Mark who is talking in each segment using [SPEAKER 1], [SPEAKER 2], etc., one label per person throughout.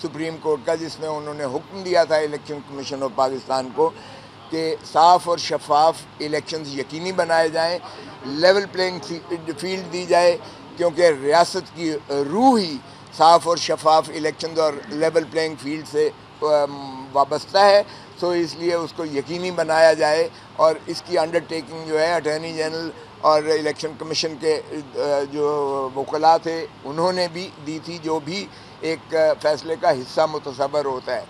[SPEAKER 1] Supreme court کا، جس میں انہوں نے حکم دیا تھا الیکشن کمیشن آف پاکستان کو کہ صاف اور شفاف الیکشنز یقینی بنائے جائیں، لیول پلینگ فیلڈ دی جائے، کیونکہ ریاست کی روح ہی صاف اور شفاف الیکشنز اور لیول پلینگ فیلڈ سے وابستہ ہے. سو اس لیے اس کو یقینی بنایا جائے، اور اس کی انڈر ٹیکنگ جو ہے اٹارنی جنرل اور الیکشن کمیشن کے جو وکلاء تھے انہوں نے بھی دی تھی، جو بھی ایک فیصلے کا حصہ متصور ہوتا ہے.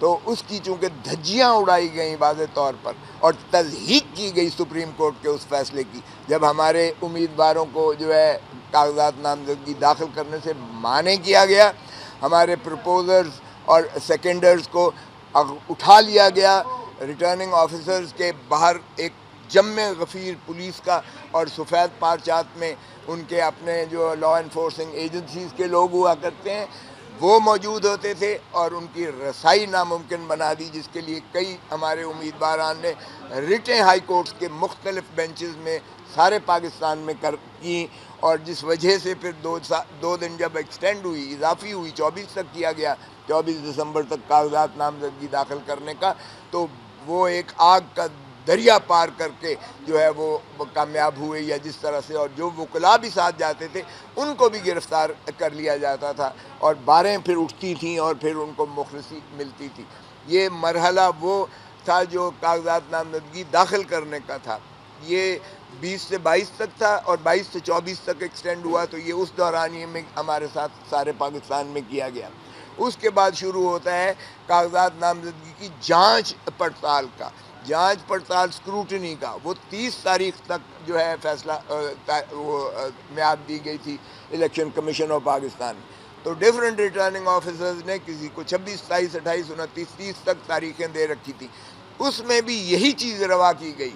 [SPEAKER 1] تو اس کی چونکہ دھجیاں اڑائی گئیں واضح طور پر اور تصحیح کی گئی سپریم کورٹ کے اس فیصلے کی، جب ہمارے امیدواروں کو جو ہے کاغذات نامزدگی داخل کرنے سے مانع کیا گیا، ہمارے پرپوزرز اور سیکنڈرز کو اٹھا لیا گیا، ریٹرننگ آفیسرز کے باہر ایک جم غفیر پولیس کا اور سفید پارچات میں ان کے اپنے جو لا انفورسنگ ایجنسیز کے لوگ ہوا کرتے ہیں وہ موجود ہوتے تھے، اور ان کی رسائی ناممکن بنا دی، جس کے لیے کئی ہمارے امیدواران نے ریٹیں ہائی کورٹس کے مختلف بینچز میں سارے پاکستان میں کی، اور جس وجہ سے پھر 2 دن جب ایکسٹینڈ ہوئی، اضافی ہوئی، 24 تک کیا گیا، 24 دسمبر تک کاغذات نامزدگی داخل کرنے کا، تو وہ ایک آگ کا دریا پار کر کے جو ہے وہ کامیاب ہوئے، یا جس طرح سے، اور جو وکلاء بھی ساتھ جاتے تھے ان کو بھی گرفتار کر لیا جاتا تھا، اور باریں پھر اٹھتی تھیں اور پھر ان کو مخلصی ملتی تھی. یہ مرحلہ وہ تھا جو کاغذات نامزدگی داخل کرنے کا تھا. یہ 20 سے 22 تک تھا، اور 22 سے 24 تک ایکسٹینڈ ہوا، تو یہ اس دورانیے میں ہمارے ساتھ سارے پاکستان میں کیا گیا. اس کے بعد شروع ہوتا ہے کاغذات نامزدگی کی جانچ پڑتال کا، جانچ پڑتال اسکروٹنی کا. وہ 30 تاریخ تک جو ہے فیصلہ میعاد دی گئی تھی الیکشن کمیشن آف پاکستان. تو ڈیفرنٹ ریٹرننگ آفیسرز نے کسی کو 26، 27، 28، 29، 30 تک تاریخیں دے رکھی تھیں. اس میں بھی یہی چیز روا کی گئی،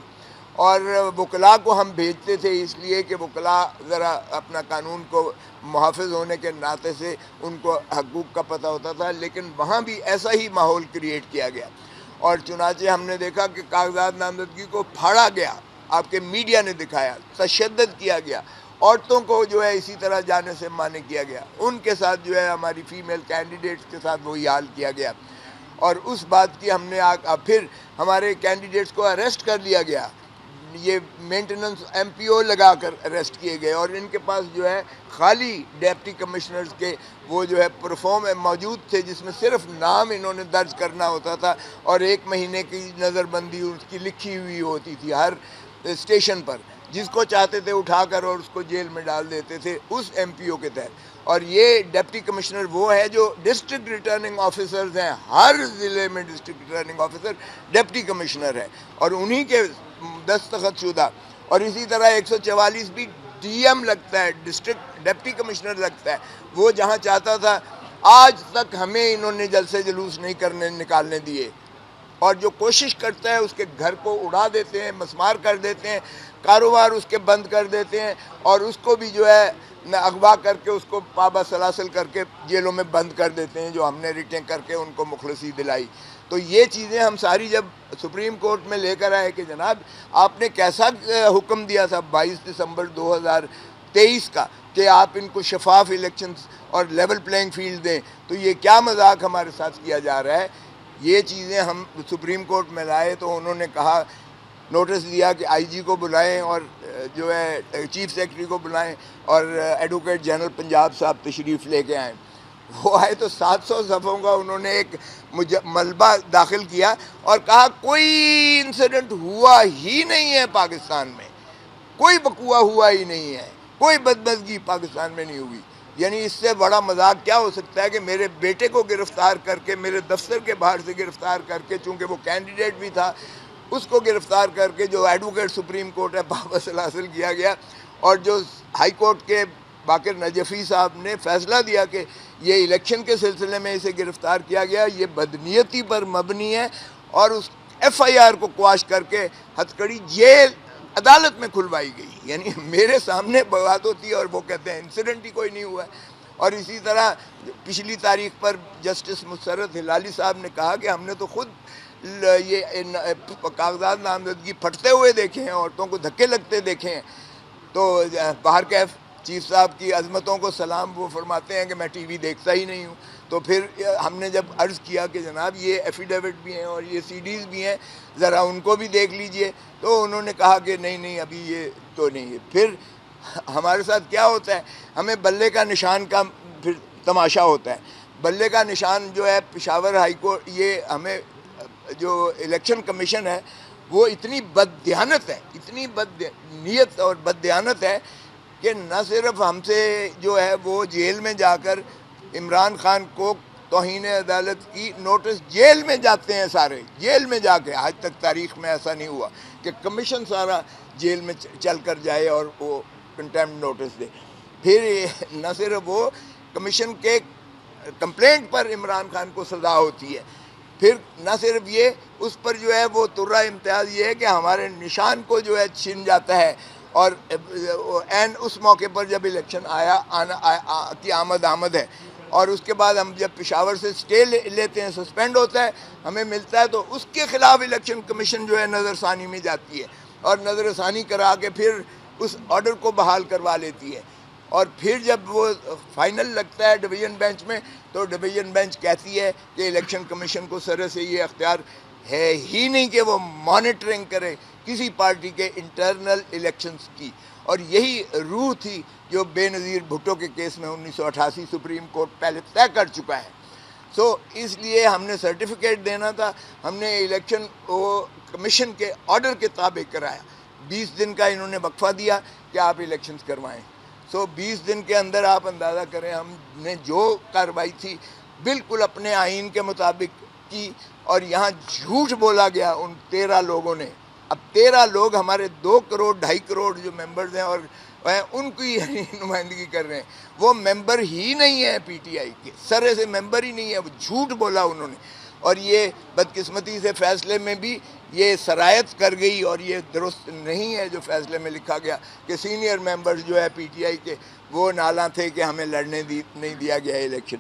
[SPEAKER 1] اور وکلاء کو ہم بھیجتے تھے اس لیے کہ وکلاء ذرا اپنا قانون کو محافظ ہونے کے ناطے سے ان کو حقوق کا پتہ ہوتا تھا، لیکن وہاں بھی ایسا ہی ماحول کریٹ کیا گیا، اور چنانچہ ہم نے دیکھا کہ کاغذات نامزدگی کو پھاڑا گیا، آپ کے میڈیا نے دکھایا، تشدد کیا گیا، عورتوں کو جو ہے اسی طرح جانے سے مانع کیا گیا، ان کے ساتھ جو ہے ہماری فیمیل کینڈیڈیٹس کے ساتھ وہی حال کیا گیا. اور اس بات کی ہم نے پھر ہمارے کینڈیڈیٹس کو اریسٹ کر لیا گیا، یہ مینٹیننس ایم پی او لگا کر اریسٹ کیے گئے، اور ان کے پاس جو ہے خالی ڈیپٹی کمشنرز کے وہ جو ہے پرفارم موجود تھے، جس میں صرف نام انہوں نے درج کرنا ہوتا تھا، اور 1 مہینے کی نظر بندی اس کی لکھی ہوئی ہوتی تھی ہر اسٹیشن پر، جس کو چاہتے تھے اٹھا کر اور اس کو جیل میں ڈال دیتے تھے اس ایم پی او کے تحت. اور یہ ڈپٹی کمشنر وہ ہے جو ڈسٹرکٹ ریٹرننگ آفیسرز ہیں، ہر ضلع میں district returning officer deputy commissioner ہے، اور انہی کے دستخط شدہ. اور اسی طرح 144 بھی ڈی ایم لگتا ہے، ڈسٹرکٹ ڈپٹی کمشنر لگتا ہے، وہ جہاں چاہتا تھا. آج تک ہمیں انہوں نے جلسے جلوس نہیں نکالنے دیے، اور جو کوشش کرتا ہے اس کے گھر کو اڑا دیتے ہیں، مسمار کر دیتے ہیں، کاروبار اس کے بند کر دیتے ہیں، اور اس کو بھی جو ہے اغوا کر کے اس کو پابا سلاسل کر کے جیلوں میں بند کر دیتے ہیں، جو ہم نے ریٹیں کر کے ان کو مخلصی دلائی. تو یہ چیزیں ہم ساری جب سپریم کورٹ میں لے کر آئے کہ جناب آپ نے کیسا حکم دیا تھا 22 دسمبر 2023 کا کہ آپ ان کو شفاف الیکشنز اور لیول پلینگ فیلڈ دیں، تو یہ کیا مذاق ہمارے ساتھ کیا جا رہا ہے. یہ چیزیں ہم سپریم کورٹ میں لائے تو انہوں نے کہا، نوٹس دیا کہ آئی جی کو بلائیں، اور جو ہے چیف سیکرٹری کو بلائیں، اور ایڈوکیٹ جنرل پنجاب صاحب تشریف لے کے آئیں. وہ آئے تو 700 صفحوں کا انہوں نے ایک ملبہ داخل کیا اور کہا کوئی انسیڈنٹ ہوا ہی نہیں ہے پاکستان میں، کوئی بقوا ہوا ہی نہیں ہے، کوئی بدمزگی پاکستان میں نہیں ہوئی. یعنی اس سے بڑا مذاق کیا ہو سکتا ہے کہ میرے بیٹے کو گرفتار کر کے، میرے دفتر کے باہر سے گرفتار کر کے، چونکہ وہ کینڈیڈیٹ بھی تھا، اس کو گرفتار کر کے جو ایڈوکیٹ سپریم کورٹ ہے پابا سلاسل کیا گیا، اور جو ہائی کورٹ کے باقر نجفی صاحب نے فیصلہ دیا کہ یہ الیکشن کے سلسلے میں اسے گرفتار کیا گیا، یہ بدنیتی پر مبنی ہے، اور اس ایف آئی آر کو قواش کر کے ہتھکڑی جیل عدالت میں کھلوائی گئی. یعنی میرے سامنے بات ہوتی ہے اور وہ کہتے ہیں انسیڈنٹ ہی کوئی نہیں ہوا ہے. اور اسی طرح پچھلی تاریخ پر جسٹس مسرت ہلالی صاحب نے کہا کہ ہم نے تو خود یہ کاغذات نامزدگی پھٹتے ہوئے دیکھے ہیں، عورتوں کو دھکے لگتے دیکھے ہیں. تو باہر کیف چیف صاحب کی عظمتوں کو سلام، وہ فرماتے ہیں کہ میں ٹی وی دیکھتا ہی نہیں ہوں. تو پھر ہم نے جب عرض کیا کہ جناب یہ ایفیڈیوٹ بھی ہیں اور یہ سی ڈیز بھی ہیں، ذرا ان کو بھی دیکھ لیجئے، تو انہوں نے کہا کہ نہیں ابھی یہ تو نہیں ہے۔ پھر ہمارے ساتھ کیا ہوتا ہے، ہمیں بلے کا نشان کا پھر تماشا ہوتا ہے۔ بلے کا نشان جو ہے پشاور ہائی کورٹ، یہ ہمیں جو الیکشن کمیشن ہے وہ اتنی بددیانت ہے، اتنی بد نیت اور بددیانت ہے کہ نہ صرف ہم سے جو ہے وہ جیل میں جا کر عمران خان کو توہین عدالت کی نوٹس جیل میں جاتے ہیں، سارے جیل میں جا کے، آج تک تاریخ میں ایسا نہیں ہوا کہ کمیشن سارا جیل میں چل کر جائے اور وہ کنٹیمپٹ نوٹس دے۔ پھر نہ صرف وہ کمیشن کے کمپلینٹ پر عمران خان کو سزا ہوتی ہے، پھر نہ صرف یہ، اس پر جو ہے وہ ترہ امتیاز یہ ہے کہ ہمارے نشان کو جو ہے چھین جاتا ہے، اور این اس موقع پر جب الیکشن کی آمد ہے، اور اس کے بعد ہم جب پشاور سے سٹے لیتے ہیں، سسپینڈ ہوتا ہے، ہمیں ملتا ہے، تو اس کے خلاف الیکشن کمیشن جو ہے نظر ثانی میں جاتی ہے اور نظر ثانی کرا کے پھر اس آرڈر کو بحال کروا لیتی ہے۔ اور پھر جب وہ فائنل لگتا ہے ڈویژن بینچ میں، تو ڈویژن بینچ کہتی ہے کہ الیکشن کمیشن کو سرے سے یہ اختیار ہے ہی نہیں کہ وہ مانیٹرنگ کرے کسی پارٹی کے انٹرنل الیکشنز کی۔ اور یہی روح تھی جو بے نظیر بھٹو کے کیس میں 1988 سپریم کورٹ پہلے طے کر چکا ہے۔ اس لیے ہم نے سرٹیفکیٹ دینا تھا، ہم نے الیکشن کمیشن کے آرڈر کے تابع کرایا۔ 20 دن کا انہوں نے وقفہ دیا کہ آپ الیکشنز کروائیں۔ 20 دن کے اندر آپ اندازہ کریں ہم نے جو کارروائی تھی بالکل اپنے آئین کے مطابق کی، اور یہاں جھوٹ بولا گیا ان 13 لوگوں نے۔ اب 13 لوگ ہمارے 2 کروڑ 2.5 کروڑ جو ممبرز ہیں اور ان کی نمائندگی کر رہے ہیں، وہ ممبر ہی نہیں ہے پی ٹی آئی کے، سرے سے ممبر ہی نہیں ہے، وہ جھوٹ بولا انہوں نے۔ اور یہ بدقسمتی سے فیصلے میں بھی یہ سرایت کر گئی، اور یہ درست نہیں ہے جو فیصلے میں لکھا گیا کہ سینئر ممبرز جو ہے پی ٹی آئی کے وہ نالاں تھے کہ ہمیں لڑنے نہیں دیا گیا الیکشن۔